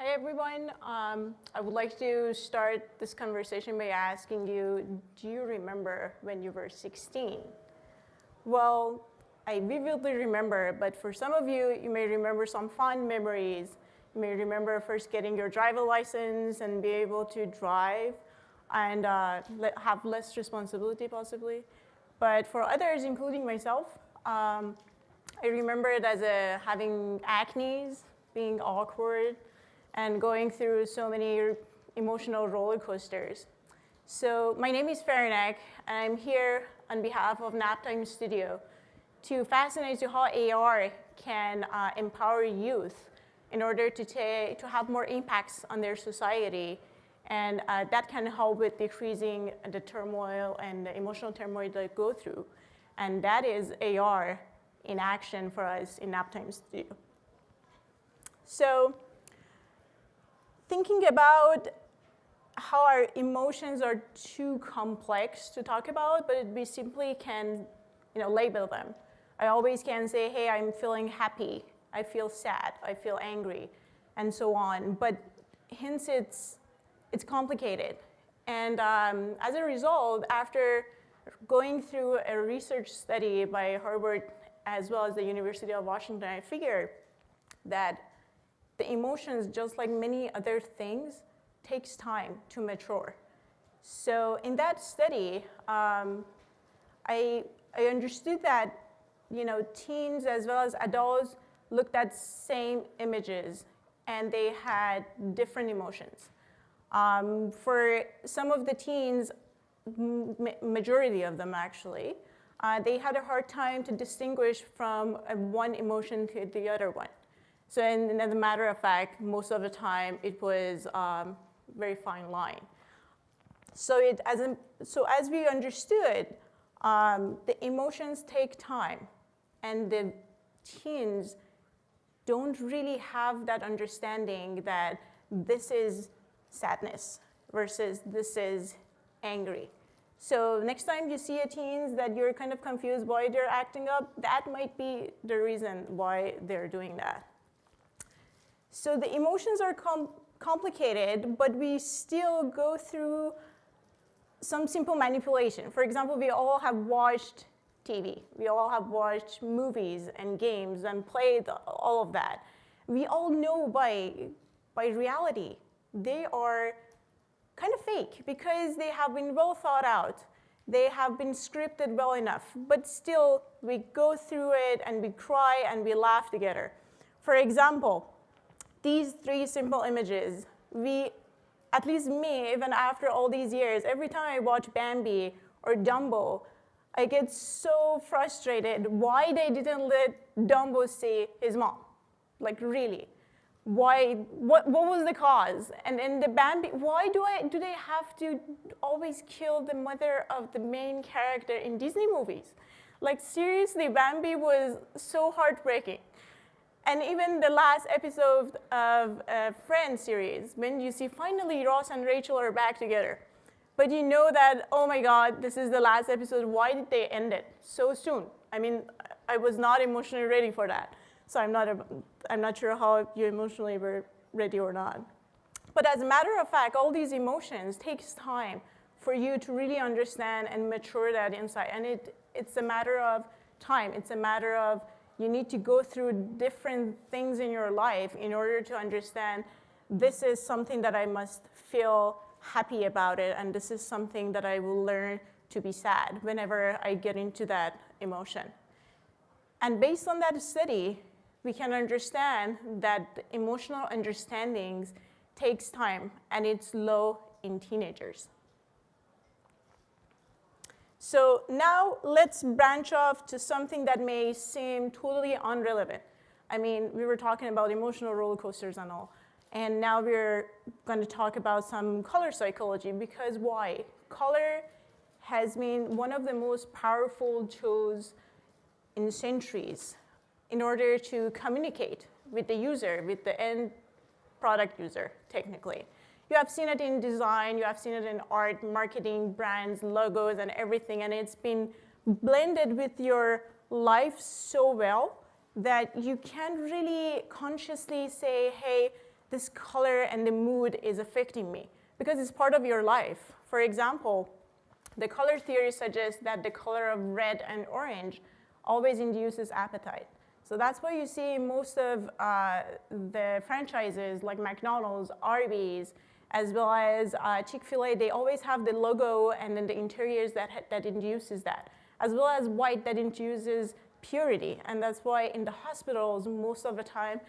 Hi, everyone. I would like to start this conversation by asking you, do you remember when you were 16? Well, I vividly remember, but for some of you, you may remember some fond memories. You may remember first getting your driver license and be able to drive and have less responsibility, possibly. But for others, including myself, I remember it as having acne, being awkward, and going through so many emotional roller coasters. So my name is Faranak, and I'm here on behalf of Naptime Studio to fascinate you how AR can empower youth in order to have more impacts on their society. And that can help with decreasing the turmoil and the emotional turmoil they go through. And that is AR in action for us in Naptime Studio. So thinking about how our emotions are too complex to talk about, but we simply can label them. I always can say, hey, I'm feeling happy, I feel sad, I feel angry, and so on. But hence, it's complicated. And as a result, after going through a research study by Harvard as well as the University of Washington, I figured that the emotions, just like many other things, takes time to mature. So in that study, I understood that teens as well as adults looked at same images, and they had different emotions. For some of the teens, majority of them actually, they had a hard time to distinguish from one emotion to the other one. So and as a matter of fact, most of the time, it was very fine line. So as we understood, the emotions take time, and the teens don't really have that understanding that this is sadness versus this is angry. So next time you see a teens that you're kind of confused why they're acting up, that might be the reason why they're doing that. So the emotions are complicated, but we still go through some simple manipulation. For example, we all have watched TV. We all have watched movies and games and played all of that. We all know by reality, they are kind of fake because they have been well thought out. They have been scripted well enough, but still we go through it and we cry and we laugh together. For example, these three simple images, at least me, even after all these years, every time I watch Bambi or Dumbo, I get so frustrated why they didn't let Dumbo see his mom. Like, really. Why? What was the cause? And in the Bambi, why do they have to always kill the mother of the main character in Disney movies? Like, seriously, Bambi was so heartbreaking. And even the last episode of Friends series, when you see finally Ross and Rachel are back together, but you know that, oh my God, this is the last episode, why did they end it so soon? I mean, I was not emotionally ready for that. So I'm not sure how you emotionally were ready or not. But as a matter of fact, all these emotions takes time for you to really understand and mature that insight. And it's a matter of time. It's a matter of you need to go through different things in your life in order to understand this is something that I must feel happy about it, and this is something that I will learn to be sad whenever I get into that emotion. And based on that study, we can understand that emotional understandings takes time, and it's low in teenagers. So now let's branch off to something that may seem totally irrelevant. I mean, we were talking about emotional roller coasters and all, and now we're going to talk about some color psychology, because why? Color has been one of the most powerful tools in centuries in order to communicate with the user, with the end product user, technically. You have seen it in design, you have seen it in art, marketing, brands, logos, and everything, and it's been blended with your life so well that you can't really consciously say, hey, this color and the mood is affecting me, because it's part of your life. For example, the color theory suggests that the color of red and orange always induces appetite. So that's why you see most of the franchises like McDonald's, Arby's, as well as Chick-fil-A, they always have the logo and then the interiors that induces that, as well as white that induces purity. And that's why in the hospitals, most of the time,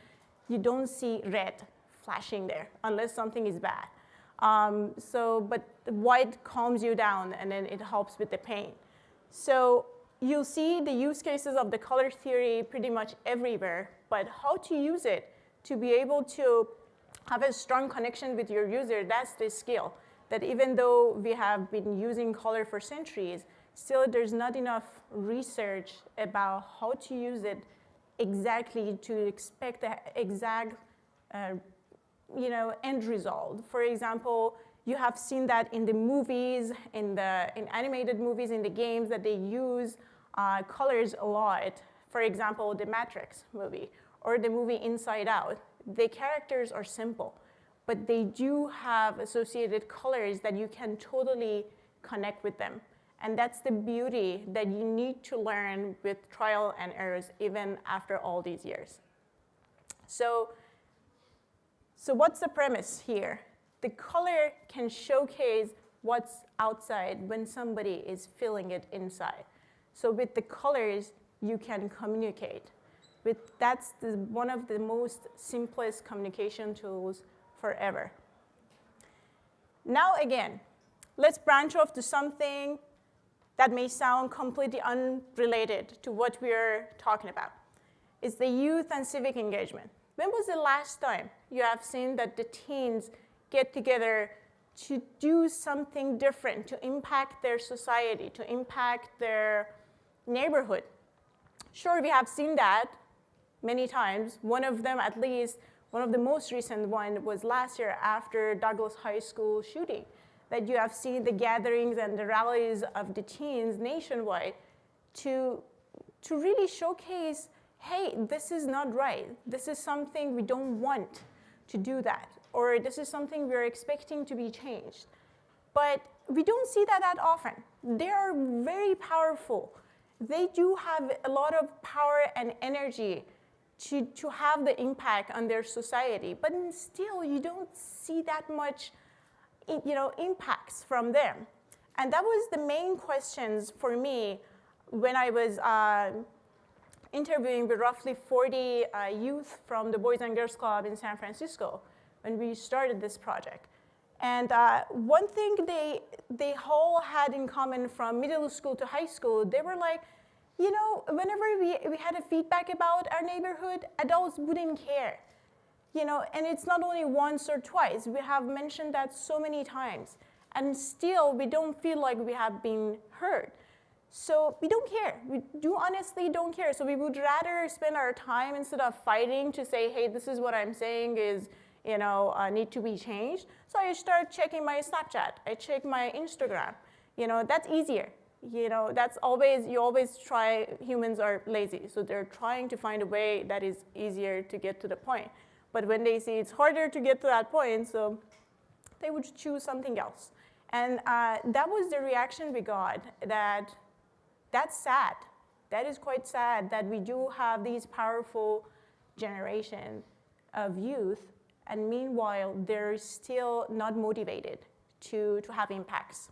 you don't see red flashing there unless something is bad. But white calms you down, and then it helps with the pain. So you'll see the use cases of the color theory pretty much everywhere, but how to use it to be able to have a strong connection with your user, that's the skill. That even though we have been using color for centuries, still there's not enough research about how to use it exactly to expect the exact end result. For example, you have seen that in the movies, in animated movies, in the games, that they use colors a lot. For example, the Matrix movie or the movie Inside Out. The characters are simple, but they do have associated colors that you can totally connect with them. And that's the beauty that you need to learn with trial and errors even after all these years. So what's the premise here? The color can showcase what's outside when somebody is feeling it inside. So with the colors, you can communicate. That's one of the most simplest communication tools forever. Now again, let's branch off to something that may sound completely unrelated to what we're talking about. It's the youth and civic engagement. When was the last time you have seen that the teens get together to do something different, to impact their society, to impact their neighborhood? Sure, we have seen that many times. One of them, at least, one of the most recent one was last year after Douglas High School shooting, that you have seen the gatherings and the rallies of the teens nationwide to really showcase, hey, this is not right. This is something we don't want to do that, or this is something we're expecting to be changed. But we don't see that often. They are very powerful. They do have a lot of power and energy to have the impact on their society, but still you don't see that much impacts from them. And that was the main questions for me when I was interviewing with roughly 40 youth from the Boys and Girls Club in San Francisco when we started this project. And one thing they all had in common from middle school to high school, they were like, whenever we had a feedback about our neighborhood, adults wouldn't care. And it's not only once or twice. We have mentioned that so many times. And still, we don't feel like we have been heard. So we don't care. We do honestly don't care. So we would rather spend our time instead of fighting to say, hey, this is what I'm saying is, need to be changed. So I start checking my Snapchat. I check my Instagram. That's easier. That's always, you always try, humans are lazy. So they're trying to find a way that is easier to get to the point. But when they see it's harder to get to that point, so they would choose something else. And that was the reaction we got, that's sad. That is quite sad that we do have these powerful generation of youth, and meanwhile, they're still not motivated to have impacts.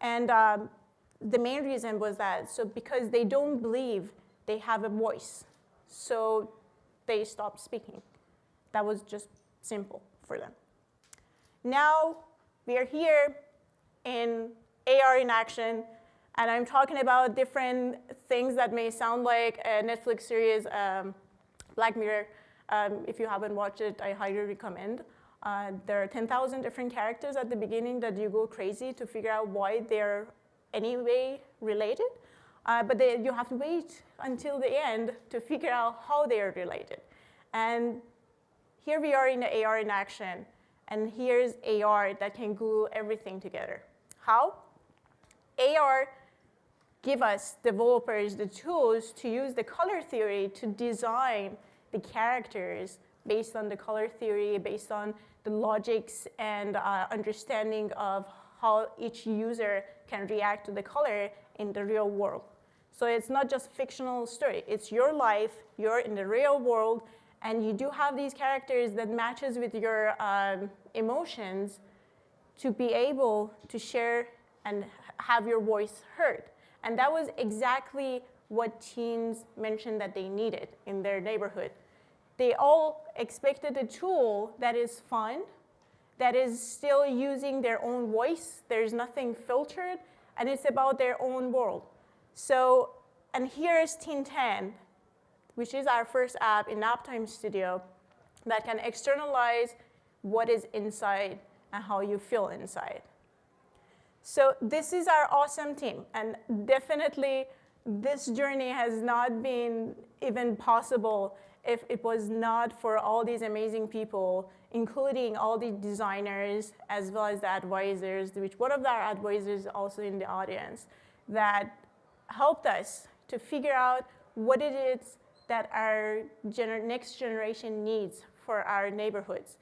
And the main reason was that, so because they don't believe they have a voice, so they stopped speaking. That was just simple for them. Now, we are here in AR in action, and I'm talking about different things that may sound like a Netflix series, Black Mirror. If you haven't watched it, I highly recommend. There are 10,000 different characters at the beginning that you go crazy to figure out why they're anyway related. But you have to wait until the end to figure out how they are related. And here we are in the AR in action. And here's AR that can glue everything together. How? AR give us developers the tools to use the color theory to design the characters based on the color theory, based on the logics and understanding of how each user can react to the color in the real world. So it's not just fictional story. It's your life, you're in the real world, and you do have these characters that matches with your emotions to be able to share and have your voice heard. And that was exactly what teens mentioned that they needed in their neighborhood. They all expected a tool that is fun, that is still using their own voice, there's nothing filtered, and it's about their own world. So, and here's TeenTend, which is our first app in Naptime Studio that can externalize what is inside and how you feel inside. So this is our awesome team, and definitely this journey has not been even possible if it was not for all these amazing people, including all the designers as well as the advisors, which one of our advisors is also in the audience, that helped us to figure out what it is that our next generation needs for our neighborhoods.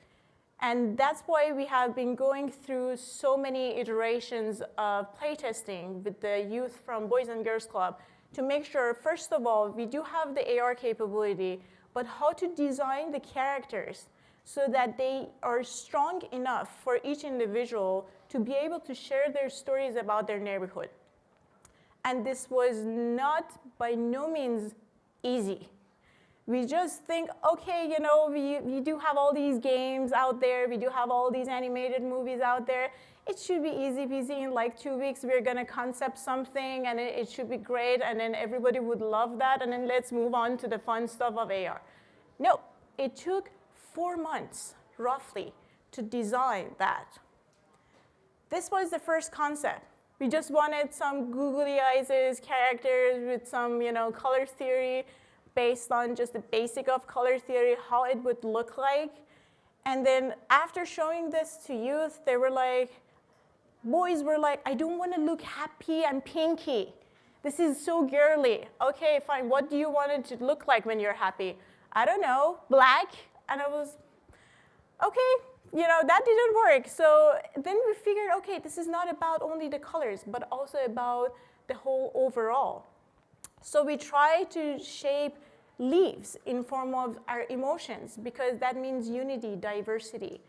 And that's why we have been going through so many iterations of playtesting with the youth from Boys and Girls Club to make sure, first of all, we do have the AR capability, but how to design the characters so that they are strong enough for each individual to be able to share their stories about their neighborhood. And this was not by no means easy. We just think, okay, you know, we do have all these games out there. We do have all these animated movies out there. It should be easy peasy. In like 2 weeks, we're going to concept something, and it should be great, and then everybody would love that, and then let's move on to the fun stuff of AR. No, it took 4 months, roughly, to design that. This was the first concept. We just wanted some googly eyes characters with some, you know, color theory, based on just the basic of color theory, how it would look like. And then after showing this to youth, they were like, boys were like, I don't want to look happy and pinky. This is so girly. Okay, fine, what do you want it to look like when you're happy? I don't know, black. And I was, okay, you know, that didn't work. So then we figured, okay, this is not about only the colors, but also about the whole overall. So we try to shape leaves in form of our emotions, because that means unity, diversity.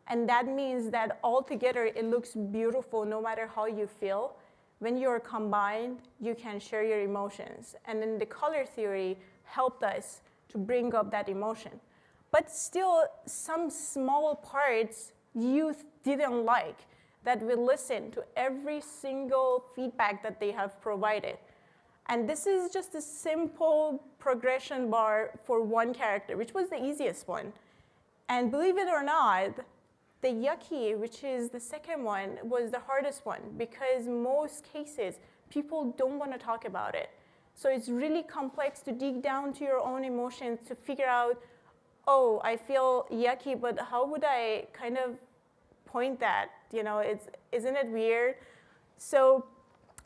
And that means that altogether it looks beautiful no matter how you feel. When you're combined, you can share your emotions. And then the color theory helped us to bring up that emotion. But still, some small parts youth didn't like, that we listened to every single feedback that they have provided. And this is just a simple progression bar for one character, which was the easiest one. And believe it or not, the yucky, which is the second one, was the hardest one, because most cases, people don't want to talk about it. So it's really complex to dig down to your own emotions to figure out, oh, I feel yucky, but how would I kind of point that? You know, isn't it weird? So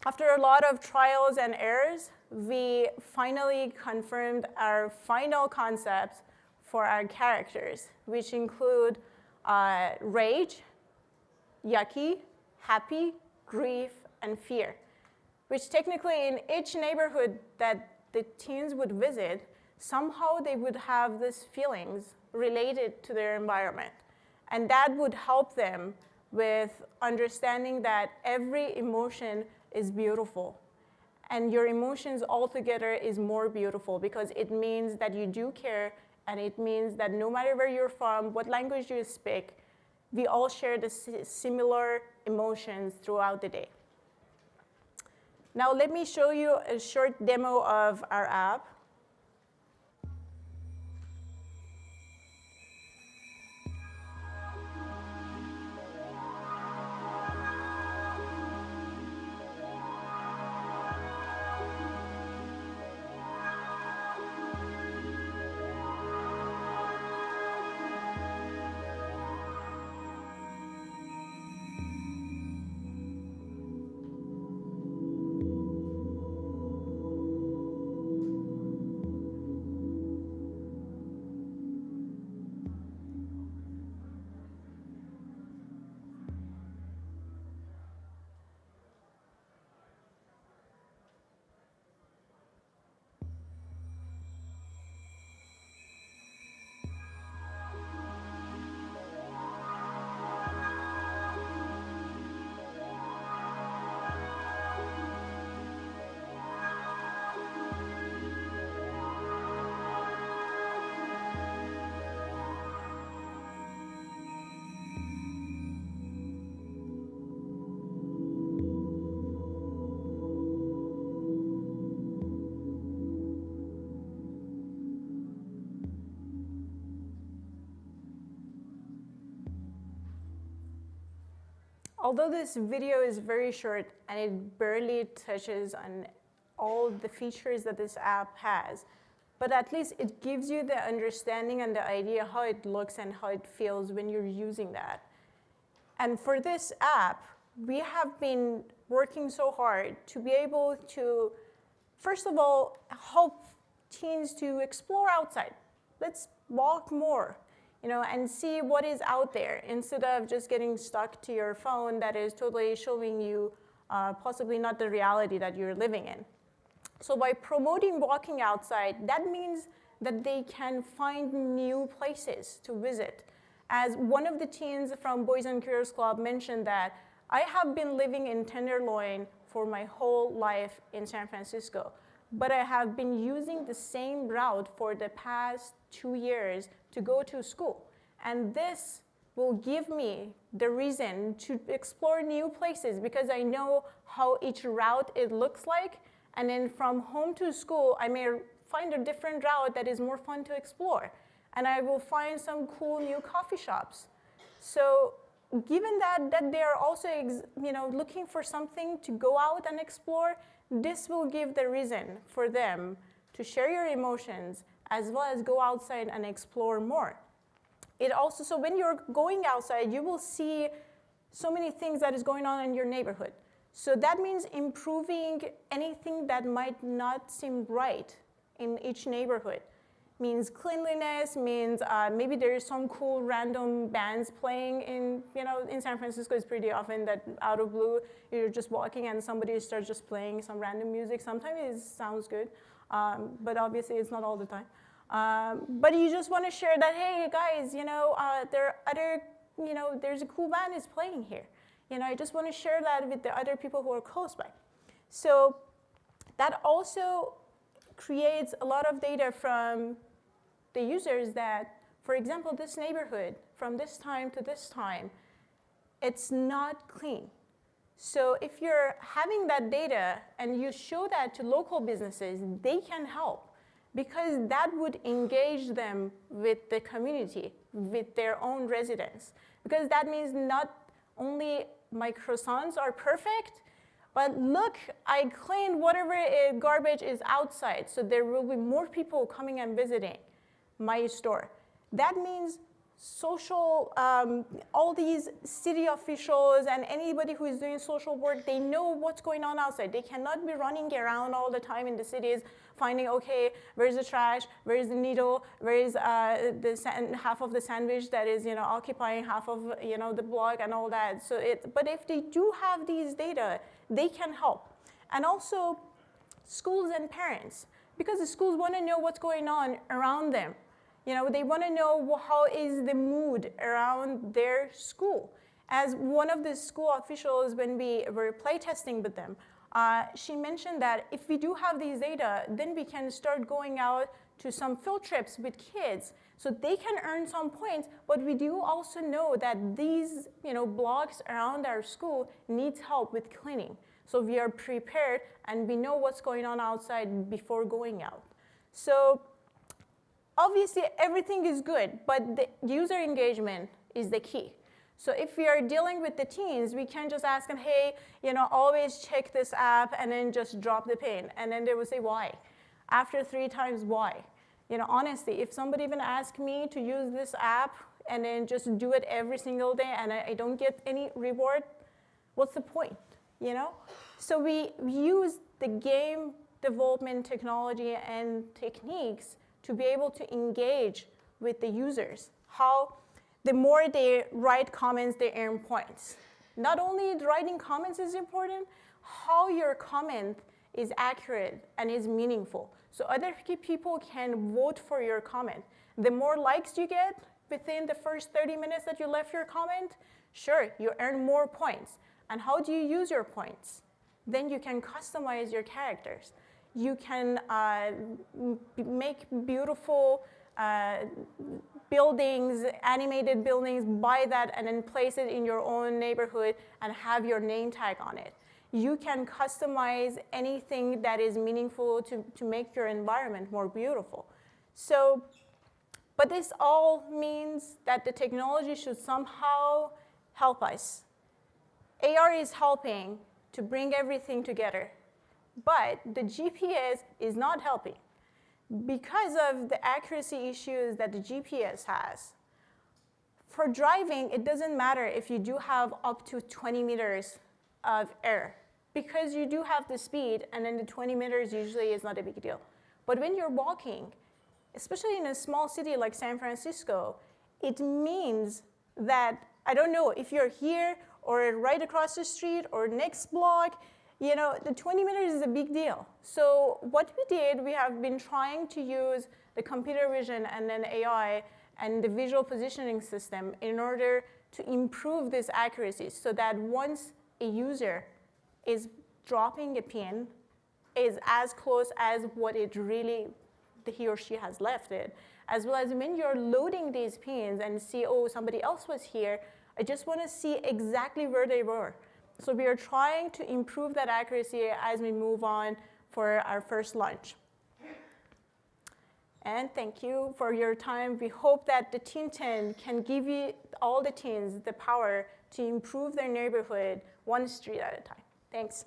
after a lot of trials and errors, we finally confirmed our final concepts for our characters, which include rage, yucky, happy, grief, and fear, which technically in each neighborhood that the teens would visit, somehow they would have these feelings related to their environment. And that would help them with understanding that every emotion is beautiful. And your emotions altogether is more beautiful, because it means that you do care, and it means that no matter where you're from, what language you speak, we all share the similar emotions throughout the day. Now let me show you a short demo of our app. although this video is very short and it barely touches on all the features that this app has, but at least it gives you the understanding and the idea how it looks and how it feels when you're using that. And for this app, we have been working so hard to be able to, first of all, help teens to explore outside. Let's walk more, and see what is out there instead of just getting stuck to your phone that is totally showing you possibly not the reality that you're living in. So by promoting walking outside, that means that they can find new places to visit. As one of the teens from Boys and Girls Club mentioned that, I have been living in Tenderloin for my whole life in San Francisco, but I have been using the same route for the past 2 years to go to school. And this will give me the reason to explore new places because I know how each route it looks like. And then from home to school, I may find a different route that is more fun to explore. And I will find some cool new coffee shops. So given that they are also looking for something to go out and explore, this will give the reason for them to share your emotions as well as go outside and explore more. It also, so when you're going outside, you will see so many things that is going on in your neighborhood. So that means improving anything that might not seem right in each neighborhood. Means cleanliness, means maybe there is some cool random bands playing in San Francisco. It's pretty often that out of blue, you're just walking and somebody starts just playing some random music. Sometimes it sounds good, but obviously it's not all the time. But you just want to share that, hey guys, there are other, there's a cool band is playing here. I just want to share that with the other people who are close by. So that also creates a lot of data from the users that, for example, this neighborhood, from this time to this time, it's not clean. So if you're having that data and you show that to local businesses, they can help because that would engage them with the community, with their own residents. Because that means not only my croissants are perfect, but look, I cleaned whatever garbage is outside, so there will be more people coming and visiting my store. That means social, all these city officials and anybody who is doing social work, they know what's going on outside. They cannot be running around all the time in the cities finding, okay, where's the trash, where's the needle, where is half of the sandwich that is occupying half of the block and all that. So but if they do have these data, they can help. And also schools and parents, because the schools want to know what's going on around them. They want to know how is the mood around their school. As one of the school officials, when we were playtesting with them, she mentioned that if we do have these data, then we can start going out to some field trips with kids so they can earn some points, but we do also know that these blocks around our school needs help with cleaning. So we are prepared and we know what's going on outside before going out. So obviously everything is good, but the user engagement is the key. So if we are dealing with the teens, we can't just ask them, hey, always check this app and then just drop the pin. And then they will say, why? After 3 times, why? Honestly, if somebody even asked me to use this app and then just do it every single day and I don't get any reward, what's the point? So we use the game development technology and techniques to be able to engage with the users. How the more they write comments, they earn points. Not only writing comments is important, how your comment is accurate and is meaningful. So other people can vote for your comment. The more likes you get within the first 30 minutes that you left your comment, sure, you earn more points. And how do you use your points? Then you can customize your characters. You can make beautiful buildings, animated buildings, buy that and then place it in your own neighborhood and have your name tag on it. You can customize anything that is meaningful to make your environment more beautiful. So, but this all means that the technology should somehow help us AR is helping to bring everything together, but the GPS is not helping because of the accuracy issues that the GPS has. For driving, it doesn't matter if you do have up to 20 meters of error, because you do have the speed, and then the 20 meters usually is not a big deal. But when you're walking, especially in a small city like San Francisco, it means that, I don't know, if you're here or right across the street or next block, you know, the 20 meters is a big deal. So what we did, we have been trying to use the computer vision and then AI and the visual positioning system in order to improve this accuracy so that once a user is dropping a pin, is as close as what it really, he or she has left it, as well as when you're loading these pins and see, oh, somebody else was here, I just want to see exactly where they were. So we are trying to improve that accuracy as we move on for our first launch. And thank you for your time. We hope that the TeenTend can give you, all the teens, the power to improve their neighborhood one street at a time. Thanks.